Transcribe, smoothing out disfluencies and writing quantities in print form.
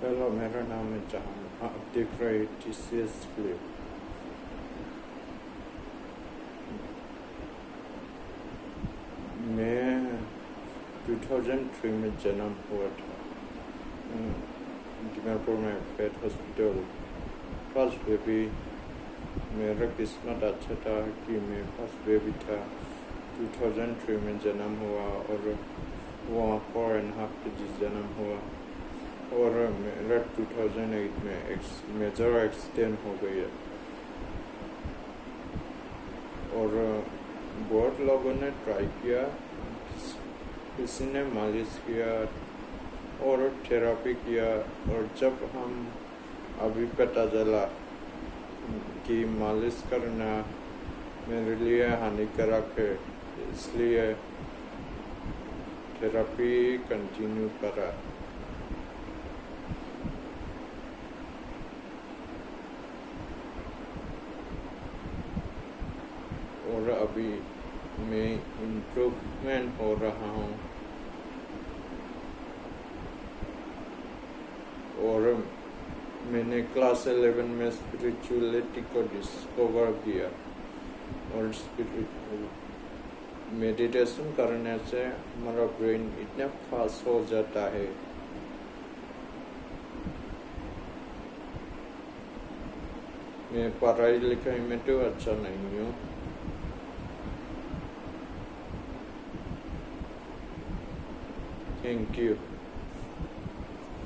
Hello, मेरा नाम है जहान। आप देख रहे हैं TCS क्लिप। मैं 2003 में जन्म हुआ था जमालपुर में फेथ हॉस्पिटल। फर्स्ट बेबी, मेरा किस्मत अच्छा था कि मैं फर्स्ट बेबी था। 2003 में जन्म हुआ और वहाँ 4.5 kg जन्म हुआ और मेरा 2008 में मेजर एक्सीडेंट हो गया और बहुत लोगों ने ट्राई किया, किसी ने मालिश किया और थेरापी किया। और जब हम अभी पता चला कि मालिश करना मेरे लिए हानिकारक है, इसलिए थेरापी कंटिन्यू करा। और अभी मैं इम्प्रूवमेंट हो रहा हूँ और मैंने क्लास 11 में स्पिरिचुअलिटी को डिस्कवर किया और मेडिटेशन करने से हमारा ब्रेन इतना फास्ट हो जाता है। मैं पढ़ाई लिखाई में तो अच्छा नहीं हूँ। Thank you.